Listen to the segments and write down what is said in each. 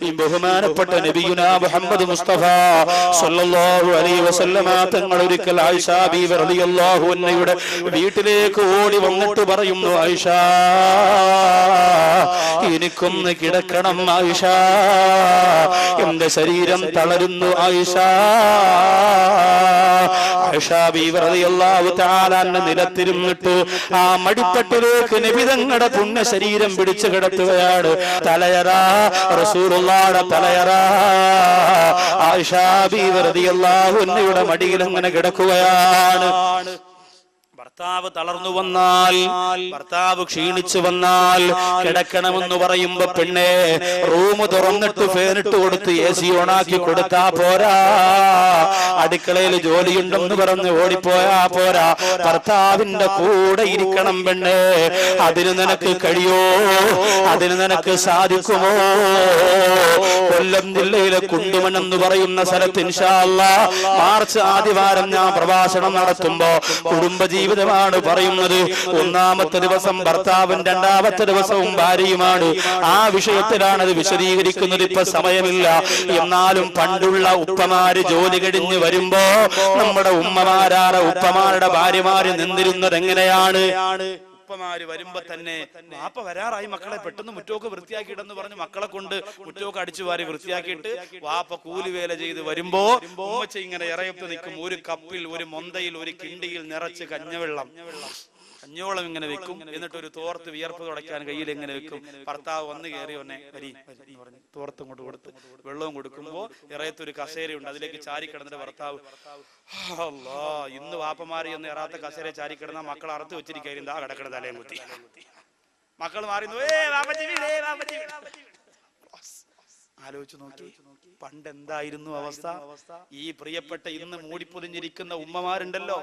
ഈ ബഹുമാനപ്പെട്ട നബിയുനാ മുഹമ്മദ് മുസ്തഫ സല്ലല്ലാഹു അലൈഹി വസല്ലമ തങ്ങൾ ഒരിക്കൽ ആയിഷ ബീവി റളിയല്ലാഹു അൻഹയുടെ വീട്ടിലേക്ക് ഓടി വന്നിട്ട് പറയുന്നു, ആയിഷ, എനിക്കൊന്ന് കിടക്കണം ആയിഷ, എന്റെ ശരീരം തളരുന്നു ആയിഷ. ആയിഷ ബീവി റളിയല്ലാഹു തആല നിലത്തിരുന്നിട്ട് ആ മടിത്തട്ടിലേക്ക് നബി തങ്ങളുടെ പുണ്യ ശരീരം പിടിച്ചു കിടത്തുകയാണ്. തലയറ റസൂലുള്ളാഹിയുടെ തലയറ ആയിഷ ബീവി റളിയല്ലാഹു അൻഹയുടെ മടിയിൽ അങ്ങനെ കിടക്കുകയാണ്. ഭർത്താവ് തളർന്നു വന്നാൽ, ഭർത്താവ് ക്ഷീണിച്ചു വന്നാൽ കിടക്കണമെന്ന് പറയുമ്പോ പെണ്ണെ റൂം തുറന്നിട്ട് ഫാനിട്ട് കൊടുത്ത് AC ഓണാക്കി കൊടുത്താ പോരാ, അടുക്കളയിൽ ജോലിയുണ്ടെന്ന് പറഞ്ഞ് ഓടിപ്പോയാ പോരാ, ഭർത്താവിന്റെ കൂടെ ഇരിക്കണം പെണ്ണെ. അതിന് നിനക്ക് കഴിയോ? അതിന് നിനക്ക് സാധിക്കുമോ? കൊല്ലം ജില്ലയിലെ കുണ്ടുമൺ എന്ന് പറയുന്ന സ്ഥലത്ത് ഇൻഷാ അല്ലാഹ് മാർച്ച് ആദ്യവാരം ഞാൻ പ്രഭാഷണം നടത്തുമ്പോ കുടുംബജീവിതമാണ് പറയുന്നത്. ഒന്നാമത്തെ ദിവസം ഭർത്താവും രണ്ടാമത്തെ ദിവസവും ഭാര്യയുമാണ്. ആ വിഷയത്തിലാണ് അത് വിശദീകരിക്കുന്നത്. ഇപ്പൊ സമയമില്ല. എന്നാലും പണ്ടുള്ള ഉപ്പമാര് ജോലി കഴിഞ്ഞ് വരുമ്പോ നമ്മുടെ ഉമ്മമാരാണ് ഉപ്പമാരുടെ ഭാര്യമാര് നിന്നിരുന്നത് എങ്ങനെയാണ്? ഉപ്പമാര് വരുമ്പോ തന്നെ വാപ്പ വരാറായി, മക്കളെ പെട്ടെന്ന് മുറ്റോക്ക് വൃത്തിയാക്കിയിട്ടെന്ന് പറഞ്ഞ് മക്കളെ കൊണ്ട് മുറ്റോക്ക് അടിച്ചു വാരി വൃത്തിയാക്കിയിട്ട് വാപ്പ കൂലിവേല ചെയ്ത് വരുമ്പോ ഉമ്മച്ച ഇങ്ങനെ ഇറയത്ത് നിൽക്കും. ഒരു കപ്പിൽ, ഒരു മൊന്തയിൽ, ഒരു കിണ്ടിയിൽ നിറച്ച് കഞ്ഞവെള്ളം, കഞ്ഞോളം ഇങ്ങനെ വെക്കും. എന്നിട്ട് ഒരു തോർത്ത് വിയർപ്പ് തുടയ്ക്കാൻ കയ്യിൽ ഇങ്ങനെ വെക്കും. ഭർത്താവ് വന്ന് കയറി ഒന്നെ വരി പറഞ്ഞു തോർത്ത് ഇങ്ങോട്ട് കൊടുത്ത് വെള്ളവും കൊടുക്കുമ്പോ ഇറയത്തൊരു കസേരയുണ്ട്, അതിലേക്ക് ചാരി കിടന്നിട്ട് ഭർത്താവ്, അല്ലാ, ഇന്ന് വാപ്പമാരി ഒന്ന് ഇറാത്ത കസേര ചാരി കിടന്ന മക്കൾ അറുത്ത് വെച്ചിരിക്കും. ആ കിടക്കണ തലയും കുത്തി മക്കൾ മാറിന്നു. ആലോചിച്ചു നോക്കി പണ്ട് എന്തായിരുന്നു അവസ്ഥ. ഈ പ്രിയപ്പെട്ട ഇന്ന് മൂടിപ്പൊതിഞ്ഞിരിക്കുന്ന ഉമ്മമാരുണ്ടല്ലോ,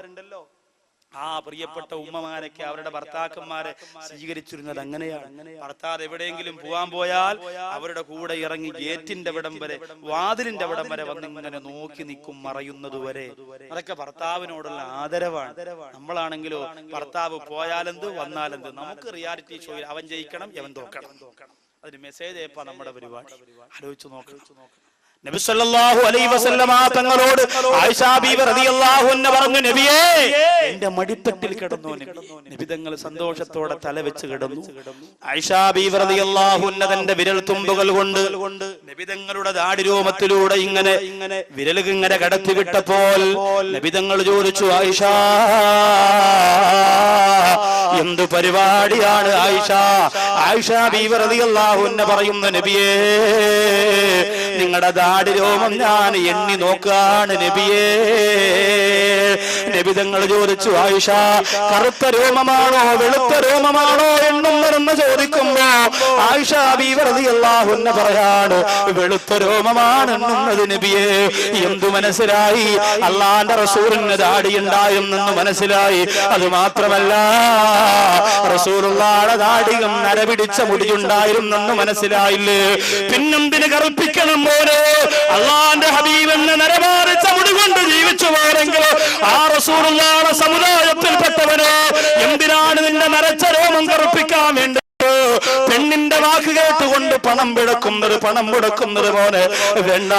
ആ പ്രിയപ്പെട്ട ഉമ്മമാരൊക്കെ അവരുടെ ഭർത്താക്കന്മാരെ സ്വീകരിച്ചിരുന്നത് അങ്ങനെയാണ്. ഭർത്താവ് എവിടെയെങ്കിലും പോവാൻ പോയാൽ അവരുടെ കൂടെ ഇറങ്ങി ഗേറ്റിന്റെ അവിടം വരെ, വാതിലിന്റെ അവിടം വരെ വന്ന് ഇങ്ങനെ നോക്കി നിൽക്കും, മറയുന്നത് വരെ. അതൊക്കെ ഭർത്താവിനോടുള്ള ആദരവാണ്. നമ്മളാണെങ്കിലോ ഭർത്താവ് പോയാലെന്ത് വന്നാലെന്ത്, നമുക്ക് റിയാലിറ്റി ഷോയിൽ അവൻ ജയിക്കണം അവൻ തോക്കണം, അതിന് മെസ്സേജ് അയപ്പാ നമ്മുടെ പരിപാടി. ആലോചിച്ചു നോക്കണം. നബി സല്ലല്ലാഹു അലൈഹി വസല്ലമ തങ്ങളോട് ആയിഷ ബീവി റളിയല്ലാഹു അൻഹ പറഞ്ഞു, നബിയേ, എന്റെ മടിത്തട്ടിൽ കിടന്നു. നബി തങ്ങൾ സന്തോഷത്തോടെ തല വെച്ച് കിടന്നു. ആയിഷ ബീവി റളിയല്ലാഹു അൻഹ തന്റെ വിരൽ തുമ്പുകൾ കൊണ്ട് നബി തങ്ങളുടെ ദാടിരോമത്തിലൂടെ ഇങ്ങനെ വിരലുകൾ ഇങ്ങനെ കടത്തി വിട്ടപ്പോൾ നബി തങ്ങൾ ചോദിച്ചു, ആയിഷ, എന്ത് പരിപാടിയാണ് ആയിഷ? ആയിഷ ബീവി റളിയല്ലാഹു അൻഹ പറയുന്നു, നബിയേ, നിങ്ങളുടെ ദാടിരോമം ഞാൻ എണ്ണി നോക്കാണ് നബിയേ. നബി തങ്ങൾ ചോദിച്ചു, ആയിഷ, കറുത്ത രോമമാണോ വെളുത്ത രോമമാണോ എണ്ണുന്നതെന്ന് ചോദിക്കുമ്പോ ആയിഷ ബീവി റളിയല്ലാഹു അൻഹ പറയാണ്, വെളുത്ത രോമമാണ് എണ്ണുന്നത് നബിയേ. എന്തു മനസ്സിലായി? അള്ളാന്റെ റസൂലിന് ദാടിയുണ്ടായെന്ന് മനസ്സിലായി. അത് മാത്രമല്ല, റസൂലുള്ളാഹിയുടെ ദാടിയും നരപിടിച്ച മുടിയുണ്ടായിരുന്നെന്ന് മനസ്സിലായില്ലേ? പിന്നെന്തിന് കറുപ്പിക്കണം പോലെ? അള്ളാന്റെ ഹബീബെന്ന് നരമാറിച്ച മുടി കൊണ്ട് ജീവിച്ചു പോരെങ്കിൽ ആ റസൂലുള്ളാഹിയുടെ സമുദായത്തിൽപ്പെട്ടവനോ എന്തിനാണ് നിന്റെ നരച്ച രോമം കറുപ്പിക്കാൻ വേണ്ടി? പെണ്ണിന്റെ വാക്ക് കേട്ടുകൊണ്ട് പണം മുടക്കുന്നത് പോലെ വേണ്ട.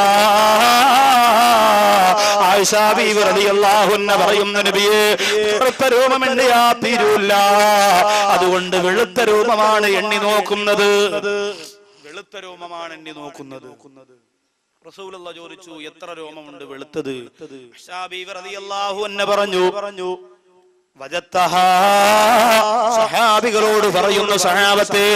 ആയിഷ ബീവി റളിയല്ലാഹു അൻഹ പറയുന്നു, നബിയേ, കറുത്ത രോമം എണ്ണിയാ തീരൂല്ല, അതുകൊണ്ട് വെളുത്ത രോമമാണ് എണ്ണി നോക്കുന്നത്. വെളുത്ത രോമമാണ് എണ്ണി നോക്കുന്നത്. റസൂലുള്ളാഹി ചോദിച്ചു, എത്ര രോമമുണ്ട് വെളുത്തത്? ആയിഷ ബീവി റളിയല്ലാഹു അൻഹ പറഞ്ഞു, സഹാബികളോട് പറയുന്നു, സഹാബത്തെ,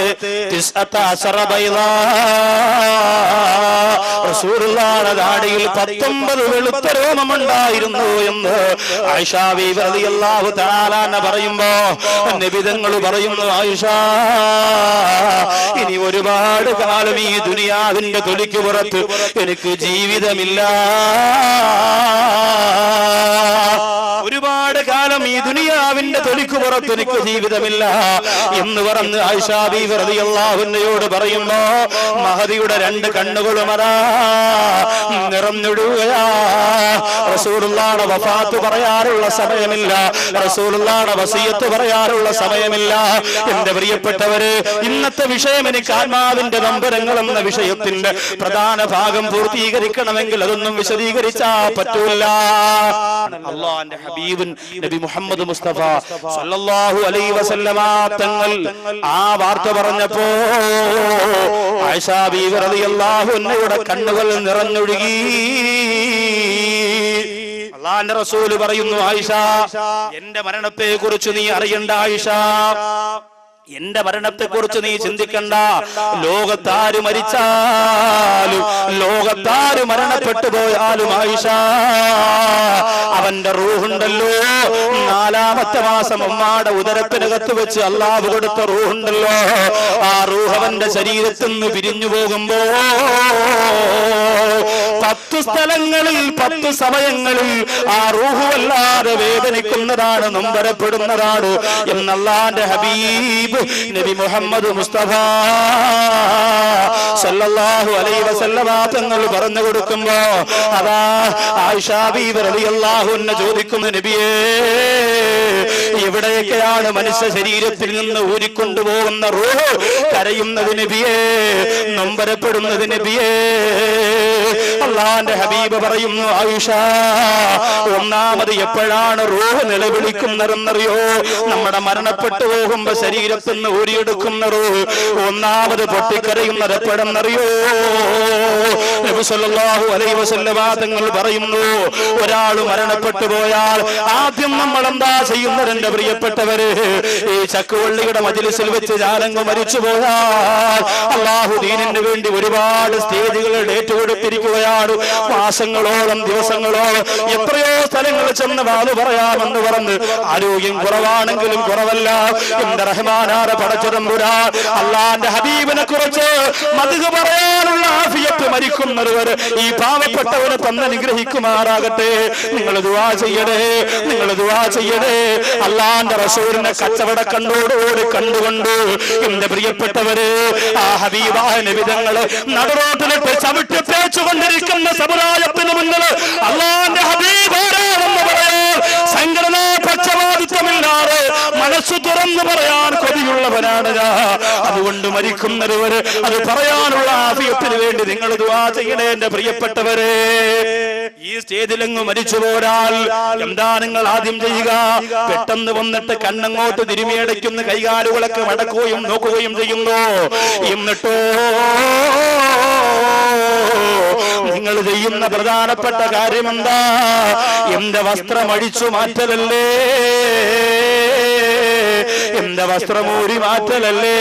റസൂലുള്ളാഹിയുടെ ദാടിയിൽ 19 വെളുത്ത രോമമുണ്ടായിരുന്നു എന്ന് ആയിഷ ബീവി റളിയല്ലാഹു തആല അൻഹ പറയുമ്പോ നബി തങ്ങൾ പറയുന്നു, ആയിഷ, ഇനി ഒരുപാട് കാലം ഈ ദുനിയാവിന്റെ തൊലിക്ക് പുറത്ത് എനിക്ക് ജീവിതമില്ല. ഒരുപാട് കാലം ഈ ദുനിയാവിന്റെ തൊലിക്ക് പുറത്ത് എനിക്ക് ജീവിതമില്ല എന്ന് പറഞ്ഞ് ആയിഷ ബീവി റളിയല്ലാഹു അൻഹയോട് പറയുമ്പോ മഹദിയുടെ രണ്ട് കണ്ണുകളും അതാ നിറഞ്ഞൊഴുകുകയാ. റസൂലുള്ളാഹിയുടെ വഫാത്ത് പറയാനുള്ള സമയമില്ല, റസൂലുള്ളാഹിയുടെ വസിയത്ത് പറയാനുള്ള സമയമില്ല. എന്റെ പ്രിയപ്പെട്ടവര്, ഇന്നത്തെ വിഷയം എനിക്ക് ആത്മാവിന്റെ നമ്പരങ്ങൾ എന്ന വിഷയത്തിന്റെ പ്രധാന ഭാഗം പൂർത്തീകരിക്കണമെങ്കിൽ അതൊന്നും വിശദീകരിച്ചാ പറ്റൂല. അല്ലാഹുവിന്റെ ഹബീബൻ നബി മുഹമ്മദ് മുസ്തഫ സല്ലല്ലാഹു അലൈഹി വസല്ലമ തങ്ങൾ ആ വാർത്ത പറഞ്ഞപ്പോ ആയിഷ ബീവി റളിയല്ലാഹു അൻഹയുടെ കണ്ണുകൾ നിറഞ്ഞൊഴുകി. അല്ലാഹുവിന്റെ റസൂൽ പറയുന്നു, ആയിഷ, എന്റെ മരണത്തെ കുറിച്ച് നീ അറിയണ്ട ആയിഷ, എന്റെ മരണത്തെ കുറിച്ച് നീ ചിന്തിക്കണ്ട. ലോകത്താര് മരിച്ചാലും ലോകത്താര് മരണപ്പെട്ടു പോയാലും ആയിഷ, അവന്റെ റൂഹുണ്ടല്ലോ, 4-ാമത്തെ മാസം ഉമ്മാടെ ഉദരത്തിനകത്ത് വെച്ച് അല്ലാഹു കൊടുത്ത റൂഹുണ്ടല്ലോ, ആ റൂഹ് അവന്റെ ശരീരത്തിൽ നിന്ന് പിരിഞ്ഞു പോകുമ്പോ 10 സ്ഥലങ്ങളിൽ 10 സമയങ്ങളിൽ ആ റൂഹ് വല്ലാതെ വേദനിക്കുന്നതാണ്, നൊമ്പരപ്പെടുന്നതാണ് എന്ന് അല്ലാഹുവിന്റെ ഹബീബ് നബി മുഹമ്മദ് മുസ്തഫ സല്ലല്ലാഹു അലൈഹി വസല്ലമ തങ്ങൾ പറഞ്ഞു കൊടുക്കുമ്പോ അതാ ആയിഷ ബീവി റളിയല്ലാഹു അൻഹ ചോദിക്കുന്നു, നബിയേ, എവിടെയൊക്കെയാണ് മനുഷ്യ ശരീരത്തിൽ നിന്ന് ഊരിക്കൊണ്ടുപോകുന്ന റൂഹ് കരയുന്നത് നബിയേ, നൊമ്പരപ്പെടുന്നത് നബിയേ? അല്ലാഹുവിന്റെ ഹബീബ് പറയുന്നു, ആയിഷ, ഒന്നാമത് എപ്പോഴാണ് റൂഹ് നിലവിളിക്കുന്നതെന്നറിയോ? നമ്മുടെ മരണപ്പെട്ടു പോകുമ്പോ ശരീരത്തിൽ നിന്ന് ഊരിയെടുക്കുന്ന റൂഹ് ഒന്നാമത് പൊട്ടിക്കരയുന്നത് എപ്പോഴെന്നറിയോ? നബി സല്ലല്ലാഹു അലൈഹി വസല്ലമ തങ്ങൾ പറയുന്നു, ഒരാൾ മരണപ്പെട്ടു പോയാൽ ആദ്യം നമ്മൾ എന്താ ചെയ്യുന്നത് എന്റെ പ്രിയപ്പെട്ടവര്? ഈ ചക്കുവള്ളിയുടെ മജ്‌ലിസിൽ വെച്ച് ഞാനങ്ങ് മരിച്ചു പോയാൽ അല്ലാഹു ദീനിന് വേണ്ടി ഒരുപാട് സ്റ്റേജുകൾ ഏറ്റുകൊടുത്തിരിക്കുകയാണ്. മാസങ്ങളോളം ദിവസങ്ങളോളം എത്രയോ സ്ഥലങ്ങളിൽ ചെന്ന് വാല് പറയാമെന്ന് പറഞ്ഞ് ആരോഗ്യം കുറവാണെങ്കിലും കുറവല്ല, എന്റെ റഹ്മാനായ പടച്ചതമ്പുരാൻ അല്ലാഹുവിന്റെ ഹബീബിനെ കുറിച്ച് മദ്ഹ് പറയാനുള്ള ആഫിയത്ത് മരിക്കുന്നവർ ഈ പാവപ്പെട്ടവനെ തന്നെ അനുഗ്രഹിക്കുമാറാകട്ടെ. നിങ്ങൾ ദുആ ചെയ്യണേ, നിങ്ങൾ ദുആ ചെയ്യണേ. അല്ലാഹുവിന്റെ റസൂലിനെ കച്ചവട കണ്ണോടുകൂടി കണ്ടുകൊണ്ട് എന്റെ പ്രിയപ്പെട്ടവര് ആ ഹബീബായ നബി തങ്ങളെ നടുറോട്ടിലിട്ട് ചവിട്ടി തേച്ചുകൊണ്ടിരിക്കുന്ന സമുദായത്തിന് മുന്നിൽ അല്ലാഹുവിന്റെ ഹബീബ് ആരാണെന്ന് പറയാൻ സംഘടനാ പക്ഷപാതിത്വമില്ലാതെ മനസ്സ് തുറന്നു പറയാൻ കൊതിയുള്ളവനാണ് ഞാൻ. അതുകൊണ്ട് മരിക്കുന്നവര് അത് പറയാനുള്ള ആഫിയത്തിന് വേണ്ടി നിങ്ങൾ ദുആ ചെയ്യണേ എന്റെ പ്രിയപ്പെട്ടവരെ. ഈ സ്റ്റേജിലെങ്ങ് മരിച്ചു പോരാൽ എന്താ നിങ്ങൾ ആദ്യം ചെയ്യുക? പെട്ടെന്ന് വന്നിട്ട് കണ്ണങ്ങോട്ട് തിരുമിയടയ്ക്കുന്ന കൈകാലുകളൊക്കെ മടക്കുകയും നോക്കുകയും ചെയ്യുന്നു. എന്നിട്ടോ നിങ്ങൾ ചെയ്യുന്ന പ്രധാനപ്പെട്ട കാര്യമെന്താ? എന്റെ വസ്ത്രം അഴിച്ചു മാറ്റലല്ലേ, എന്റെ വസ്ത്രമൂരി മാറ്റലല്ലേ?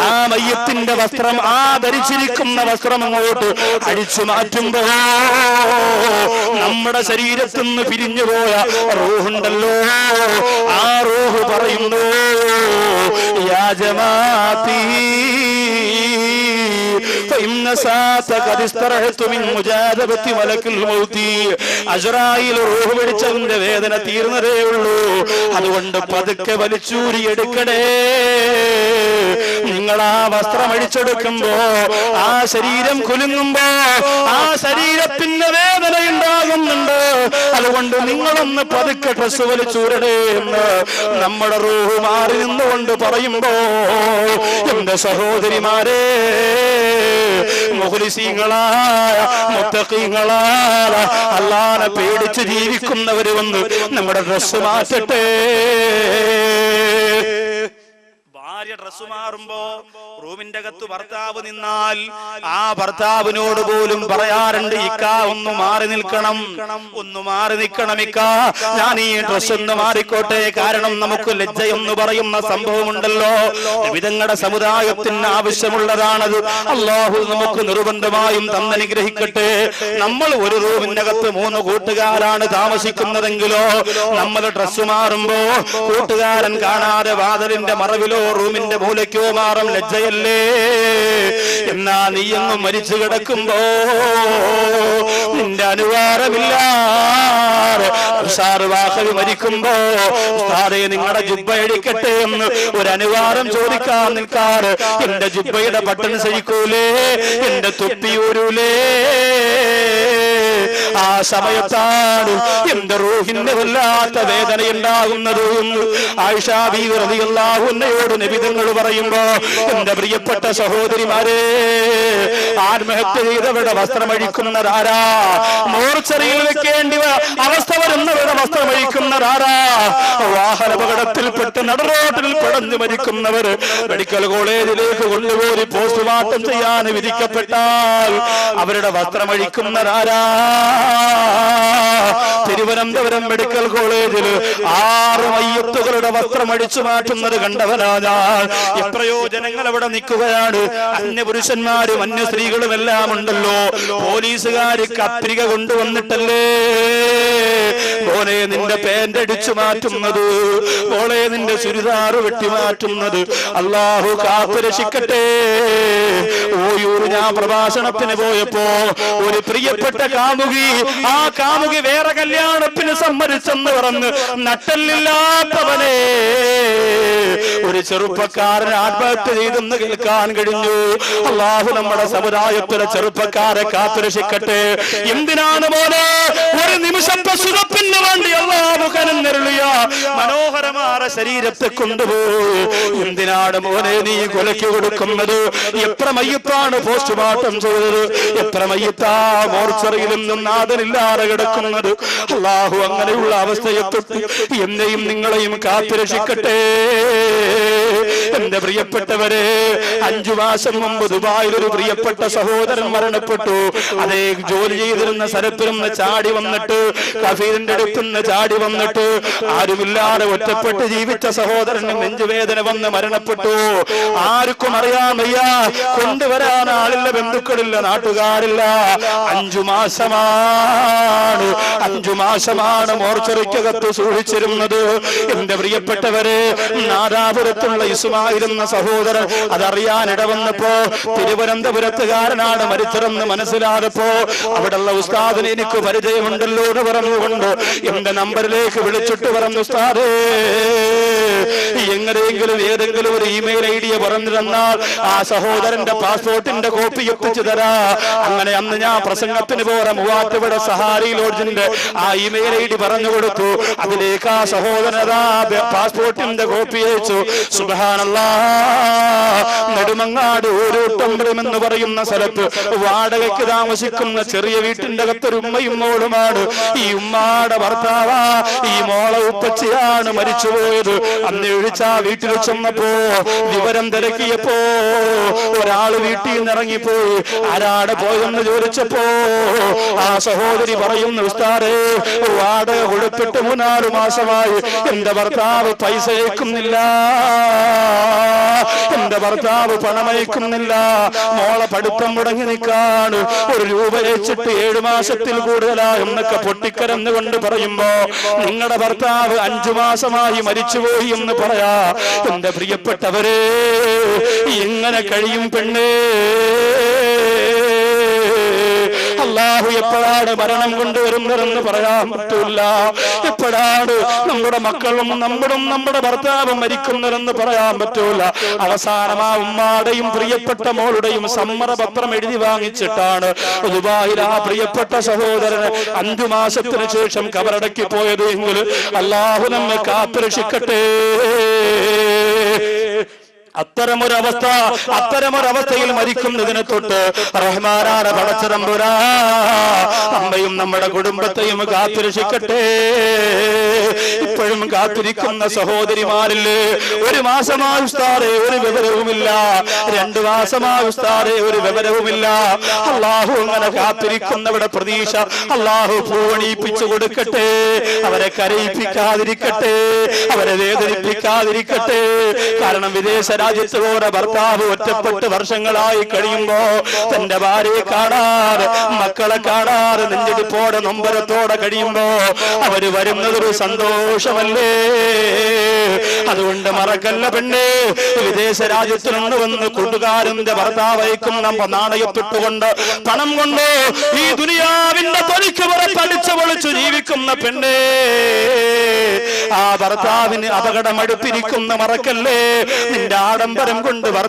ആ മയ്യത്തിന്റെ വസ്ത്രം, ആ ധരിച്ചിരിക്കുന്ന വസ്ത്രം അങ്ങോട്ട് അടിച്ചു മാറ്റുമ്പോ നമ്മുടെ ശരീരത്തിൽ നിന്ന് പിരിഞ്ഞുപോയ റൂഹുണ്ടല്ലോ, ആ റൂഹ് പറയുന്നു, യാ ജമാഅത്തി അസ്റായീൽ റൂഹ് പിടിച്ചതിന്റെ വേദന തീർന്നതേ ഉള്ളൂ. അതുകൊണ്ട് പതുക്കെ വലിച്ചൂരിയെടുക്കണേ. നിങ്ങൾ ആ വസ്ത്രം അഴിച്ചെടുക്കുമ്പോ, ആ ശരീരം കുലുങ്ങുമ്പോ ആ ശരീരത്തിന്റെ വേദന ഉണ്ടാകുന്നുണ്ട്. അതുകൊണ്ട് നിങ്ങളൊന്ന് പതുക്കെ ഡ്രസ് വലിച്ചൂരണേ എന്ന് നമ്മുടെ റൂഹ് മാറി നിന്നുകൊണ്ട് പറയുമ്പോ എന്റെ സഹോദരിമാരെ, മുഖ്ലിസീങ്ങളായ മുത്തഖീങ്ങളായ അല്ലാഹുവിനെ പേടിച്ച് ജീവിക്കുന്നവര് വന്ന് നമ്മുടെ ഡ്രസ് മാറ്റട്ടെ. ഭാര്യ ഡ്രസ് മാറുമ്പോ റൂമിന്റെ അകത്ത് ഭർത്താവ് നിന്നാൽ ആ ഭർത്താവിനോട് പോലും പറയാറുണ്ട്, ഇക്കാ ഒന്ന് മാറി നിൽക്കണം, ഒന്ന് മാറി നിൽക്കണം ഇക്കാ, ഞാൻ ഈ ഡ്രസ് ഒന്ന് മാറിക്കോട്ടെ. കാരണം നമുക്ക് ലജ്ജയെന്ന് പറയുന്ന സംഭവമുണ്ടല്ലോ, വിധങ്ങളുടെ സമുദായത്തിന് ആവശ്യമുള്ളതാണത്. അല്ലാഹു നമുക്ക് നിർബന്ധമായും തന്നനുഗ്രഹിക്കട്ടെ. നമ്മൾ ഒരു റൂമിന്റെ അകത്ത് 3 കൂട്ടുകാരാണ് താമസിക്കുന്നതെങ്കിലോ നമ്മൾ ഡ്രസ് മാറുമ്പോ കൂട്ടുകാരൻ കാണാതെ വാതിലിന്റെ മറവിലോ റൂമിന്റെ മൂലയ്ക്കോ മാറും. ലജ്ജയ രക്ഷയല്ലേ. എന്നാ നീ അങ്ങ് മരിച്ചു കിടക്കുമ്പോ നിന്റെ അനുവാദമില്ലാതെ വാഹവി മരിക്കുമ്പോ ഉസ്താദേ നിങ്ങളുടെ ജുബ്ബ അഴിക്കട്ടെ എന്ന് ഒരു അനുവാദം ചോദിക്കാൻ നിൽക്കാറ്. എന്റെ ജുബ്ബയുടെ ബട്ടൺ സഹിക്കൂലേ, എന്റെ തൊപ്പിയൂരൂലേ. ആ സമയത്താണ് എന്റെ റൂഹിന് വല്ലാത്ത വേദനയുണ്ടാകുന്നത്. ആയിഷ ബീവി റളിയല്ലാഹു അൻഹയോട് നബി തങ്ങൾ പറയുമ്പോ, എന്റെ പ്രിയപ്പെട്ട സഹോദരിമാരെ, ആത്മഹത്യ ചെയ്തവരുടെ വസ്ത്രമഴിക്കുന്നതാരാ? മോർച്ചറിയിൽ വെക്കേണ്ടി അവസ്ഥ വരുന്നവരുടെ വസ്ത്രമഴിക്കുന്നതാരാ? വാഹനാപകടത്തിൽപ്പെട്ട് നടുറോട്ടിൽ പിടഞ്ഞു മരിക്കുന്നവർ മെഡിക്കൽ കോളേജിലേക്ക് കൊണ്ടുപോയി പോസ്റ്റ്മോർട്ടം ചെയ്യാൻ വിധിക്കപ്പെട്ടാൽ അവരുടെ വസ്ത്രമഴിക്കുന്നതാരാ? തിരുവനന്തപുരം മെഡിക്കൽ കോളേജിൽ 6 മയ്യത്തുകളുടെ വസ്ത്രം അടിച്ചു മാറ്റുന്നത് കണ്ടവനാ ഞാൻ. എത്രയോ ജനങ്ങൾ അവിടെ നിൽക്കുകയാണ്. അന്യപുരുഷന്മാരും അന്യ സ്ത്രീകളും എല്ലാം ഉണ്ടല്ലോ. പോലീസുകാര് കത്രിക കൊണ്ടുവന്നിട്ടല്ലേ മോനെ നിന്റെ പാന്റ് അടിച്ചു മാറ്റുന്നത്, മോളെ നിന്റെ ചുരിദാറ് വെട്ടിമാറ്റുന്നത്. അല്ലാഹു കാത്തു രക്ഷിക്കട്ടെ. ഓയൂർ ഞാൻ പ്രഭാഷണത്തിന് പോയപ്പോ ഒരു പ്രിയപ്പെട്ട കാമുകി, ആ കാമുകി വേറെ കല്യാണത്തിന് സമ്മതിച്ചെന്ന് പറഞ്ഞ് നട്ടല്ലില്ലാത്തവനെ ഒരു ചെറുപ്പക്കാരൻ ആത്മഹത്യ ചെയ്തെന്ന് കേൾക്കാൻ കഴിഞ്ഞു. അല്ലാഹു നമ്മുടെ സമുദായത്തിലെ ചെറുപ്പക്കാരെ കാത്തുരക്ഷിക്കട്ടെ. എന്തിനാണ് മോനെ ഒരു നിമിഷത്തെ സുഖത്തിന് വേണ്ടി അല്ലാഹു കനിഞ്ഞരുളിയ മനോഹരമായ ശരീരത്തെ കൊണ്ടുപോയി എന്തിനാണ് മോനെ നീ കൊലയ്ക്ക് കൊടുക്കുന്നത്? എത്ര മയ്യത്താണ് പോസ്റ്റ്മോർട്ടം ചെയ്തത്? എത്ര മയ്യത്താ മോർച്ചറിയിലും നാഥനില്ലാതെ കിടക്കുന്നത്? അല്ലാഹു അങ്ങനെയുള്ള അവസ്ഥയെ തൊട്ട് എന്നെയും നിങ്ങളെയും കാത്തുരക്ഷിക്കട്ടെ. എന്റെ പ്രിയപ്പെട്ടവരെ, 5 മാസം മുമ്പ് ദുബായിൽ ഒരു പ്രിയപ്പെട്ട സഹോദരൻ മരണപ്പെട്ടു. അതേ ജോലി ചെയ്തിരുന്ന സ്ഥലത്തുനിന്ന് ചാടി വന്നിട്ട്, കഫീലിന്റെ അടുത്തുനിന്ന് ചാടി വന്നിട്ട്, ആരുമില്ലാതെ ഒറ്റപ്പെട്ട് ജീവിച്ച സഹോദരന് നെഞ്ചുവേദന വന്ന് മരണപ്പെട്ടു. ആർക്കും അറിയാൻ വയ്യ, കൊണ്ടുവരാൻ ആളില്ല, ബന്ധുക്കളില്ല, നാട്ടുകാരില്ല. 5 മാസമാണ് മോർച്ചറിക്കകത്ത് സൂക്ഷിച്ചിരുന്നത്. എന്റെ പ്രിയപ്പെട്ടവരെ, നാദാപുരത്തുള്ള ഇസ്മായിൽ എന്ന സഹോദരൻ അതറിയാൻ ഇടവന്നപ്പോ തിരുവനന്തപുരത്തുകാരനാണ് മരിച്ചതെന്ന് മനസ്സിലായപ്പോ അവിടെയുള്ള ഉസ്താദിനെ എനിക്ക് പരിചയമുണ്ടല്ലോ എന്ന് പറഞ്ഞുകൊണ്ട് എന്റെ നമ്പറിലേക്ക് വിളിച്ചിട്ട് പറഞ്ഞു, ഉസ്താദേ എങ്ങനെയെങ്കിലും ഏതെങ്കിലും ഒരു ഇമെയിൽ ഐഡിയ പറഞ്ഞു തന്നാൽ ആ സഹോദരന്റെ പാസ്പോർട്ടിന്റെ കോപ്പി എത്തിച്ചു തരാ. അങ്ങനെ അന്ന് ഞാൻ പ്രസംഗത്തിന് പോലെ മൂവാറ്റുപുഴ സഹാരി ലോഡ്ജിന്റെ ആ ഇമെയിൽ ഐഡി പറഞ്ഞു കൊടുത്തു. അതിലേക്ക് ആ സഹോദരനാ പാസ്പോർട്ടിന്റെ കോപ്പി അയച്ചു. സുബ്ഹാനല്ലാഹ്, നെടുമങ്ങാട് ഓരോട്ടമ്പലം എന്ന് പറയുന്ന സ്ഥലത്ത് വാടകയ്ക്ക് താമസിക്കുന്ന ചെറിയ വീട്ടിന്റെ അകത്തൊരു ഉമ്മയും മോളുമാണ്. ഈ ഉമ്മാടെ ഭർത്താവാ ഈ മോളെ ഉപ്പച്ചിയാണ് മരിച്ചുപോയത്. അന്ന് ഒഴിച്ച വീട്ടിൽ ചെന്നപ്പോ വിവരം തിരക്കിയപ്പോ ഒരാള് വീട്ടിൽ നിന്ന് ഇറങ്ങിപ്പോയി. ആരാടെ പോയെന്ന് ചോദിച്ചപ്പോ ആ സഹോദരി പറയുന്നു, ഉസ്താദേ വാടക കൊടുത്തിട്ട് 3-4 മാസമായി എന്റെ ഭർത്താവ് പൈസ അയക്കുന്നില്ല, എന്റെ ഭർത്താവ് പണമയക്കുന്നില്ല, മോളെ പഠിത്തം മുടങ്ങി നിൽക്കാണ്, 1 രൂപ അയച്ചിട്ട് 7 മാസത്തിൽ കൂടുതലാ എന്നൊക്കെ പൊട്ടിക്കരന്നുകൊണ്ട് പറയുമ്പോ നിങ്ങളുടെ ഭർത്താവ് 5 മാസമായി മരിച്ചുപോയി എന്ന് പറയാ. എന്റെ പ്രിയപ്പെട്ടവരെ, എങ്ങനെ കഴിയും പെണ്ണേ? അല്ലാഹു എപ്പോഴാണ് മരണം കൊണ്ടുവരുന്നതെന്ന് പറയാൻ പറ്റൂല. എപ്പോഴാണ് നമ്മുടെ മക്കളും നമ്മുടെ ഭർത്താവും മരിക്കുന്നതെന്ന് പറയാൻ പറ്റൂല. അവസാനം ആ ഉമ്മാടെയും പ്രിയപ്പെട്ട മോളുടെയും സമ്മതപത്രം എഴുതി വാങ്ങിച്ചിട്ടാണ് ദുബായിൽ ആ പ്രിയപ്പെട്ട സഹോദരന് 5 മാസത്തിന് ശേഷം കബറടക്കി പോയത് എങ്കിൽ അല്ലാഹു നമ്മെ കാത്തുരക്ഷിക്കട്ടെ. അത്തരമൊരവസ്ഥയിൽ മരിക്കുന്നതിനെ തൊട്ട് റഹ്മാനായ പടച്ചതമ്പുരാ അമ്മയും നമ്മുടെ കുടുംബത്തെയും കാത്തുരക്ഷിക്കട്ടെ. ഇപ്പോഴും കാത്തിരിക്കുന്ന സഹോദരിമാരില്ലേ, 1 മാസമായി ഉസ്താദേ ഒരു വിവരവുമില്ല, 2 മാസമായി ഉസ്താദേ ഒരു വിവരവുമില്ല. അല്ലാഹു അങ്ങനെ കാത്തിരിക്കുന്നവരുടെ പ്രതീക്ഷ അല്ലാഹു പൂവണിയിപ്പിച്ചു കൊടുക്കട്ടെ. അവരെ കരയിപ്പിക്കാതിരിക്കട്ടെ, അവരെ വേദനിപ്പിക്കാതിരിക്കട്ടെ. കാരണം വിദേശ രാജ്യത്തോടെ ഭർത്താവ് ഒറ്റപ്പെട്ട് വർഷങ്ങളായി കഴിയുമ്പോ തന്റെ ഭാര്യയെ കാണാറ്, മക്കളെ കാണാറ്, നെഞ്ചെടുപ്പോടെ നൊമ്പരത്തോടെ കഴിയുമ്പോ അവര് വരുന്നതൊരു സന്തോഷമല്ലേ? അതുകൊണ്ട് മറക്കല്ല പെണ്ണേ, വിദേശ രാജ്യത്തിൽ നിന്ന് വന്ന് കൂട്ടുകാരന്റെ ഭർത്താവയ്ക്കും നമ്മ നാണയപ്പെട്ടുകൊണ്ട് പണം കൊണ്ട് ഈ ദുനിയാവിന്റെ തൊലിക്ക് പുറത്തടിച്ചു പൊളിച്ചു ജീവിക്കുന്ന പെണ്ണേ, ആ ഭർത്താവിന് അപകടം അടുത്തിരിക്കുന്ന മറക്കല്ലേ. നിന്റെ ആഡംബരം കൊണ്ട്